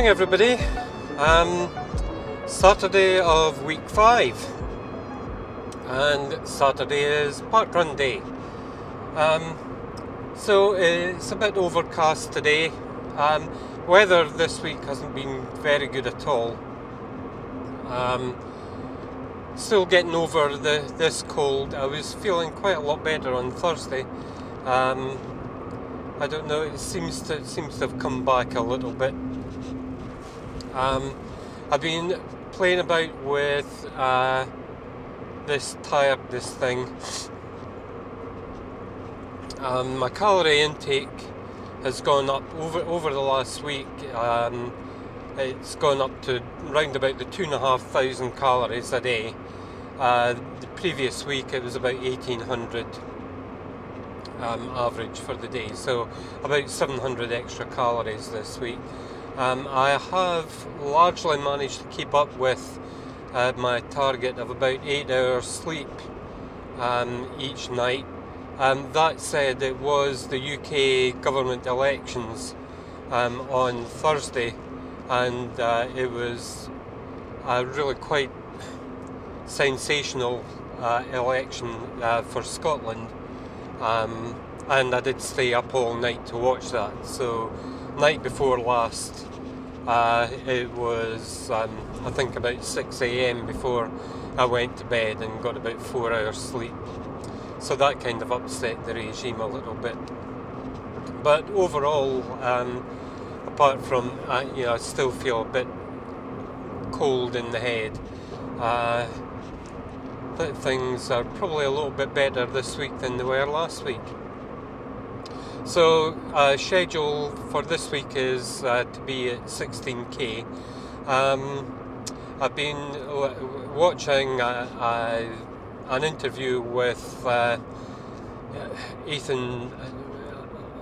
morning everybody. Saturday of week 5 and Saturday is Parkrun day. So it's a bit overcast today. Weather this week hasn't been very good at all. Still getting over this cold. I was feeling quite a lot better on Thursday. I don't know, it seems to have come back a little bit. I've been playing about with this thing. My calorie intake has gone up over the last week. It's gone up to round about the 2,500 calories a day. The previous week it was about 1,800 average for the day, so about 700 extra calories this week. I have largely managed to keep up with my target of about 8 hours sleep each night. That said, it was the UK government elections on Thursday, and it was a really quite sensational election for Scotland, and I did stay up all night to watch that. So night before last, it was I think about 6 AM before I went to bed and got about 4 hours sleep. So that kind of upset the regime a little bit. But overall, apart from I still feel a bit cold in the head. That things are probably a little bit better this week than they were last week. So schedule for this week is to be at 16k. I've been watching an interview with Ethan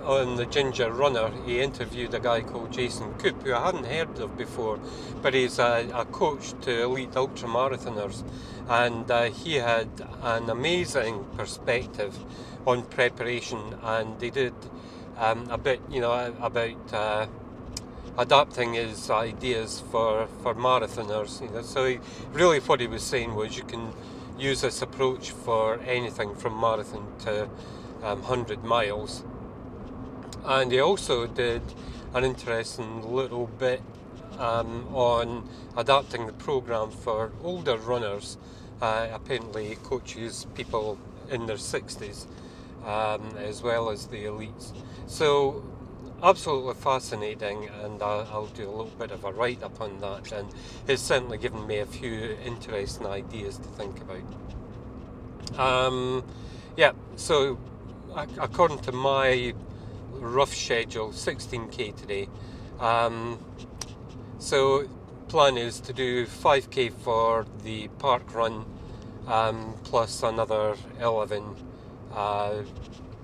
on the Ginger Runner. He interviewed a guy called Jason Coop, who I hadn't heard of before, but he's a coach to elite ultramarathoners, and he had an amazing perspective on preparation, and he did a bit, about adapting his ideas for marathoners. So really what he was saying was you can use this approach for anything from marathon to 100 miles. And he also did an interesting little bit on adapting the program for older runners. Apparently he coaches people in their 60s as well as the elites. So absolutely fascinating, and I'll do a little bit of a write-up on that, and it's certainly given me a few interesting ideas to think about. So according to my rough schedule, 16k today. So plan is to do 5k for the park run, plus another 11.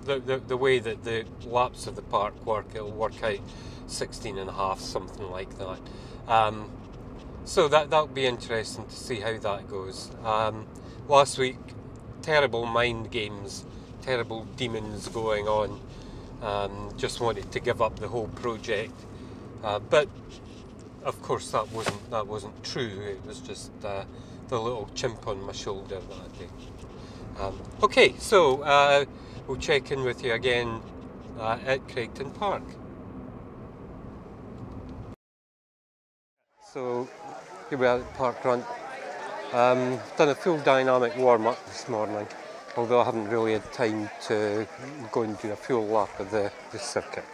The way that the laps of the park work, it'll work out 16.5, something like that. So that'll be interesting to see how that goes. Last week, terrible mind games, terrible demons going on. Just wanted to give up the whole project, but of course that wasn't true. It was just the little chimp on my shoulder that day. Okay, so we'll check in with you again at Craigtoun Park. So here we are at Parkrun. Done a full dynamic warm-up this morning, although I haven't really had time to go and do a full lap of the circuit.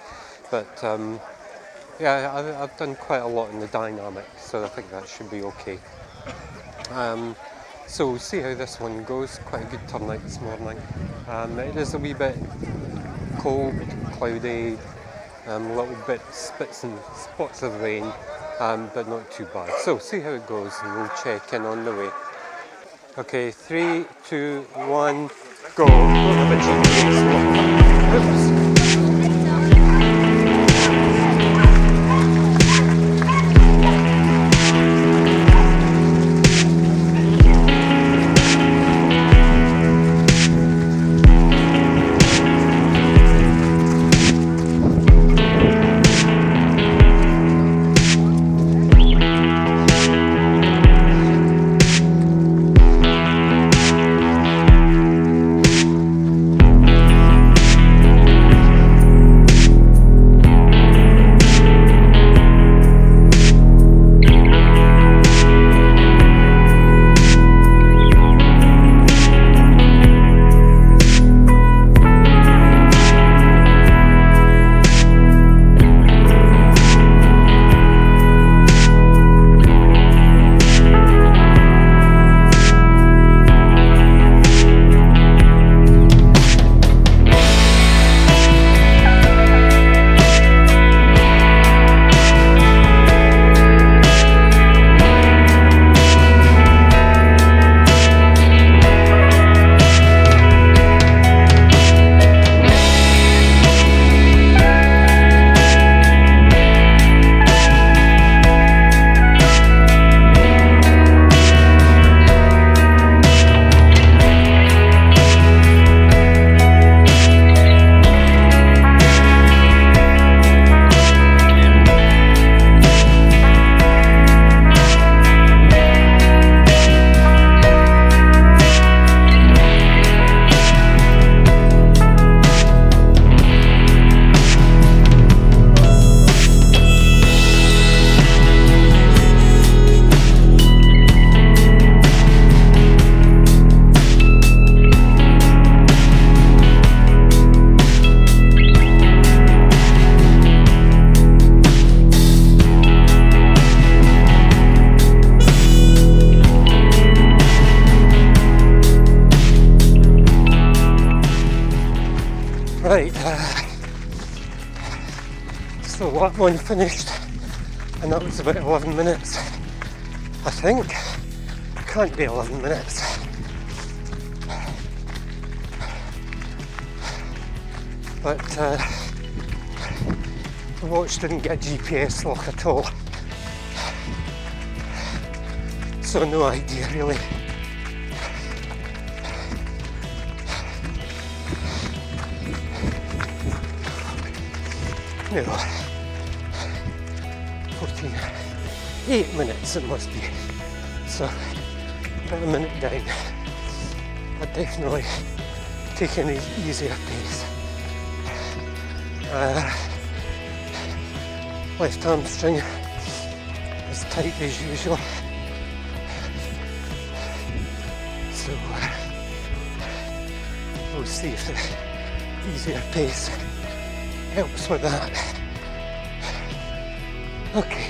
But I've done quite a lot in the dynamic, so I think that should be okay. So we'll see how this one goes. Quite a good turnout this morning. It is a wee bit cold, cloudy, little bit spits and spots of rain, but not too bad. So see how it goes, and we'll check in on the way. Okay, 3, 2, 1, go. Oops. Right, so lap one finished, and that was about 11 minutes, I think. Can't be 11 minutes. But the watch didn't get GPS lock at all, so no idea really. No, 8 minutes it must be, so about a minute down. I'd definitely take an easier pace. Left hamstring as tight as usual, so we'll see if the easier pace helps with that. Okay.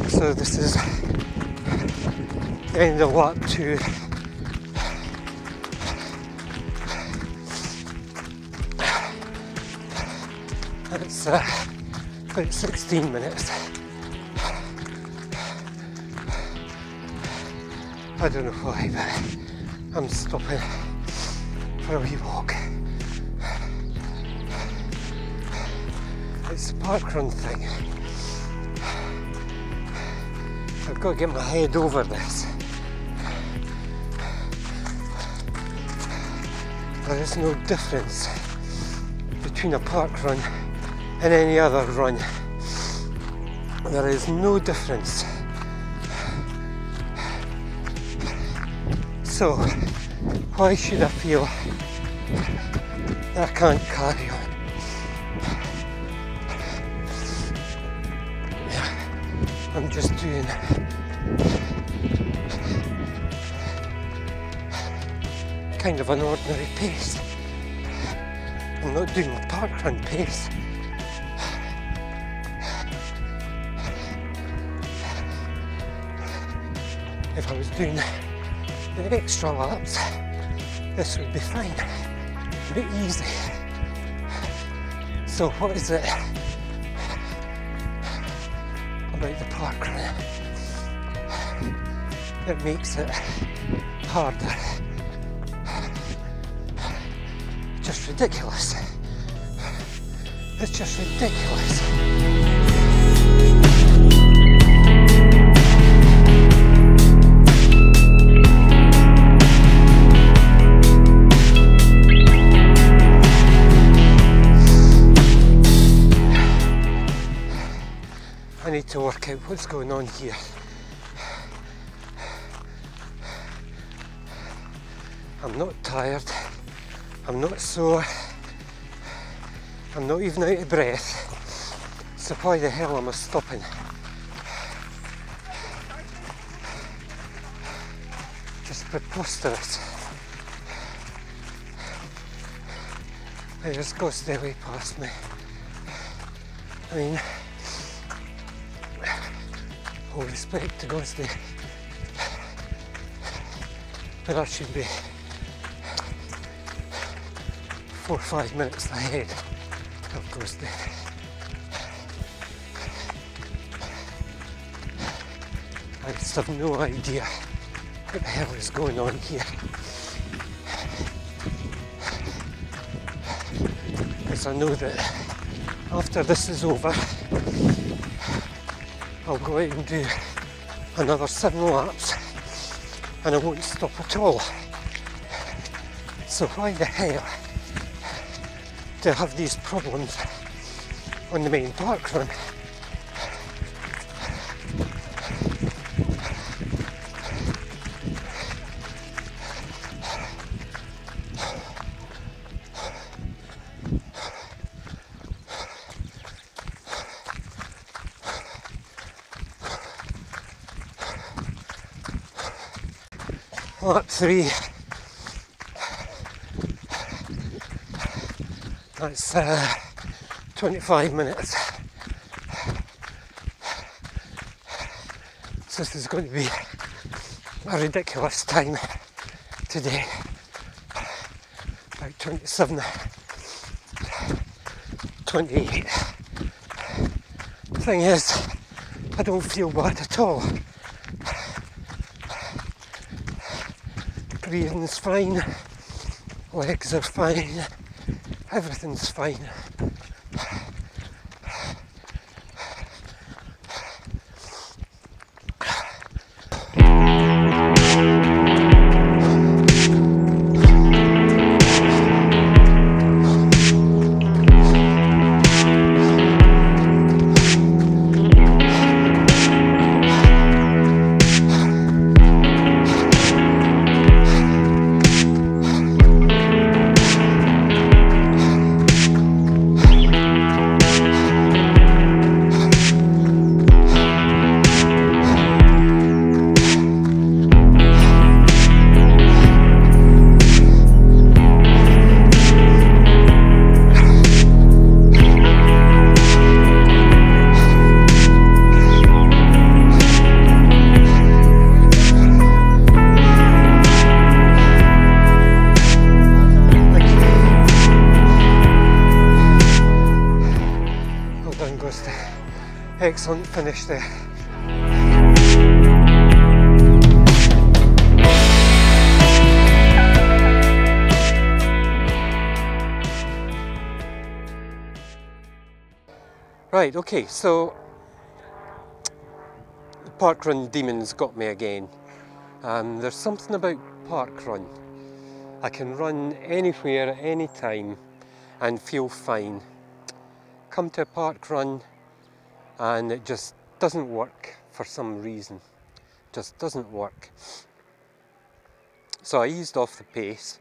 So this is the end of lap 2. It's about 16 minutes. I don't know why, but I'm stopping for a wee walk. It's the Parkrun thing. I've got to get my head over this. There is no difference between a parkrun and any other run. There is no difference. So, why should I feel that I can't carry on? I'm just doing kind of an ordinary pace. I'm not doing a parkrun pace. If I was doing the extra laps, this would be fine, a bit easy. So what is it about the parkrun that makes it harder? Just ridiculous. It's just ridiculous. I need to work out what's going on here. I'm not tired, I'm not sore, I'm not even out of breath, so why the hell am I stopping? Just preposterous. They just go steadily past me. I mean, all respect to Gosdy, but I should be 4 or 5 minutes ahead of Gosdy. I just have no idea what the hell is going on here. Because I know that after this is over, I'll go out and do another 7 laps and I won't stop at all. So why the hell do I have these problems on the main parkrun? Lap 3, that's 25 minutes. this is going to be a ridiculous time today. About 27, 28. The thing is, I don't feel bad at all. Breathing's fine, legs are fine, everything's fine. Excellent finish there. Right, okay, so the Parkrun demons got me again. There's something about Parkrun. I can run anywhere at any time and feel fine. Come to a Parkrun and it just doesn't work for some reason. Just doesn't work. So I eased off the pace.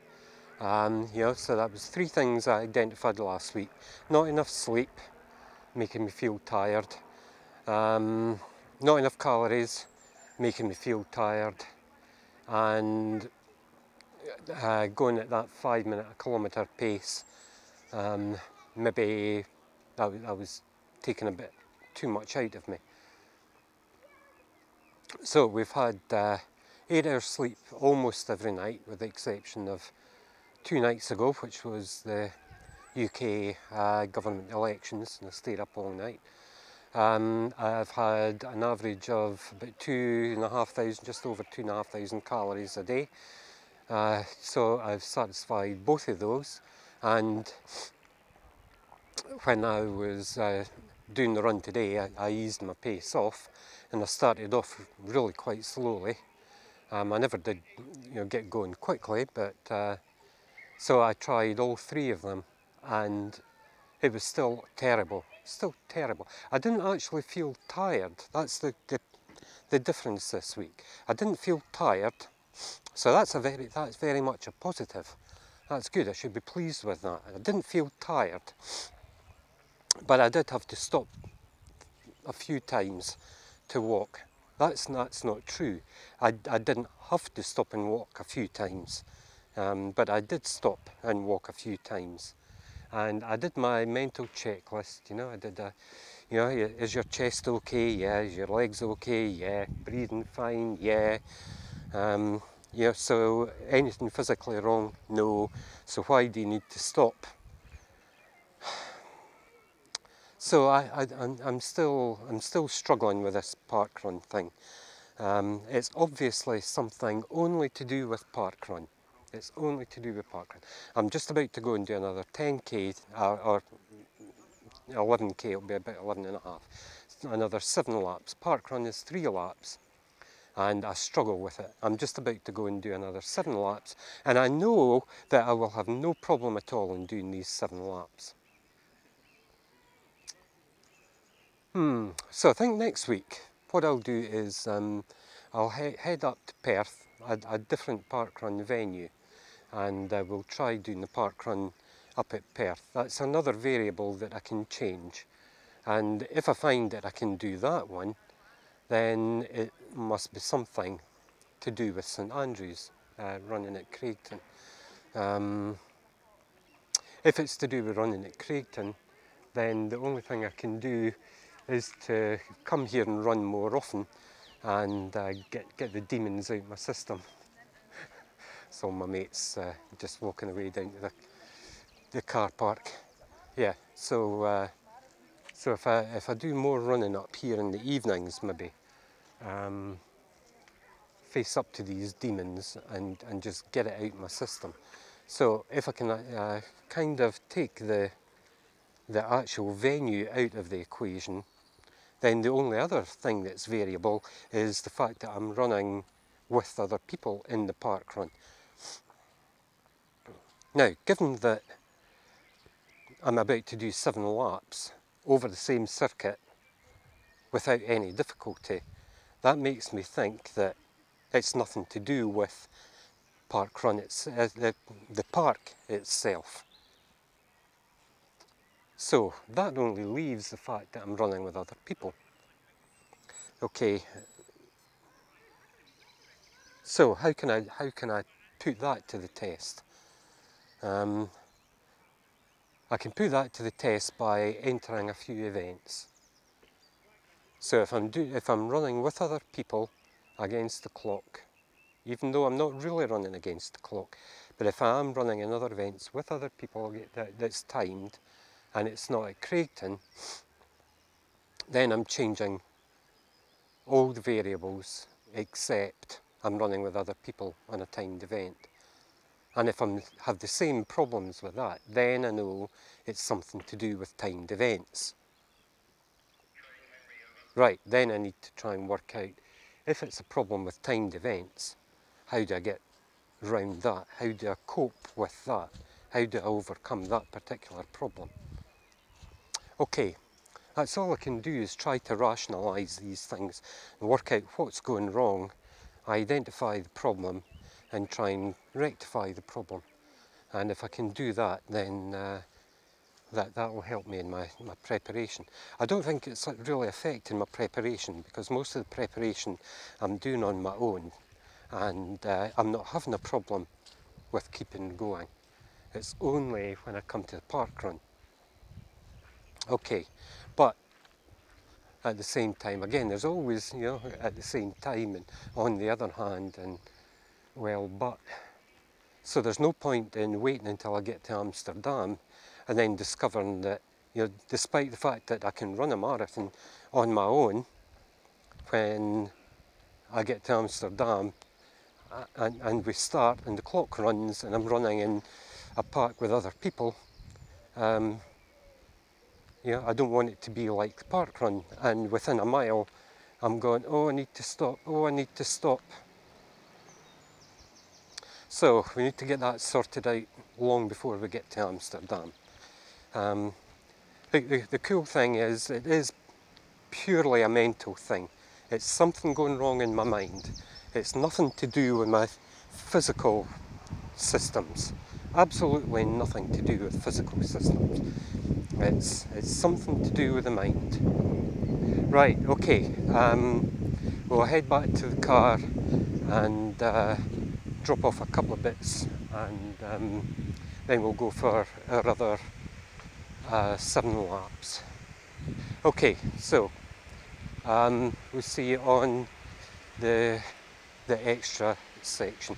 So that was 3 things I identified last week. Not enough sleep, making me feel tired. Not enough calories, making me feel tired. And going at that 5-minute a kilometre pace, maybe I was taking a bit too much out of me. So we've had 8 hours sleep almost every night, with the exception of 2 nights ago, which was the UK government elections, and I stayed up all night. I've had an average of about 2,500, just over 2,500 calories a day. So I've satisfied both of those, and when I was doing the run today, I eased my pace off, and I started off really quite slowly. I never did, get going quickly, but so I tried all 3 of them, and it was still terrible. Still terrible. I didn't actually feel tired. That's the difference this week. I didn't feel tired, so that's very much a positive. That's good. I should be pleased with that. I didn't feel tired. But I did have to stop a few times to walk. That's not true. I didn't have to stop and walk a few times, but I did stop and walk a few times. And I did my mental checklist, I did is your chest okay? Yeah. Is your legs okay? Yeah. Breathing fine? Yeah. So anything physically wrong? No. So why do you need to stop? So I'm still struggling with this Parkrun thing. It's obviously something only to do with Parkrun. It's only to do with Parkrun. I'm just about to go and do another 10k or 11k. It'll be about 11 and a half. Another 7 laps. Parkrun is 3 laps, and I struggle with it. I'm just about to go and do another 7 laps, and I know that I will have no problem at all in doing these 7 laps. So I think next week what I'll do is I'll head up to Perth, a different Parkrun venue, and we'll try doing the Parkrun up at Perth. That's another variable that I can change, and if I find that I can do that one, then it must be something to do with St Andrews, running at Craigtoun. If it's to do with running at Craigtoun, then the only thing I can do is to come here and run more often, and get the demons out of my system. So my mate's just walking away down to the car park. Yeah, so so if I do more running up here in the evenings, maybe face up to these demons and just get it out of my system. So if I can kind of take the actual venue out of the equation, then the only other thing that's variable is the fact that I'm running with other people in the parkrun. Now, given that I'm about to do 7 laps over the same circuit without any difficulty, that makes me think that it's nothing to do with Parkrun, it's the park itself. So that only leaves the fact that I'm running with other people. Okay, so how can I put that to the test? I can put that to the test by entering a few events. So if I'm running with other people against the clock, even though I'm not really running against the clock, but if I am running in other events with other people that's timed and it's not at Craigtoun, then I'm changing all the variables except I'm running with other people on a timed event. And if I have the same problems with that, then I know it's something to do with timed events. Right, then I need to try and work out, if it's a problem with timed events, how do I get around that? How do I cope with that? How do I overcome that particular problem? Okay, that's all I can do, is try to rationalise these things and work out what's going wrong, identify the problem and try and rectify the problem. And if I can do that, then that will help me in my preparation. I don't think it's really affecting my preparation, because most of the preparation I'm doing on my own, and I'm not having a problem with keeping going. It's only when I come to the parkrun. Okay, but at the same time, again, there's always, you know, at the same time and on the other hand, and well, but, so there's no point in waiting until I get to Amsterdam and then discovering that, you know, despite the fact that I can run a marathon on my own, when I get to Amsterdam and we start and the clock runs and I'm running in a park with other people, yeah, I don't want it to be like the parkrun, and within a mile I'm going, oh, I need to stop, oh, I need to stop. So we need to get that sorted out long before we get to Amsterdam. The cool thing is, it is purely a mental thing. It's something going wrong in my mind. It's nothing to do with my physical systems. Absolutely nothing to do with physical systems. It's something to do with the mind. Right, okay. We'll head back to the car and drop off a couple of bits, and then we'll go for our other 7 laps. Okay, so we'll see you on the extra section.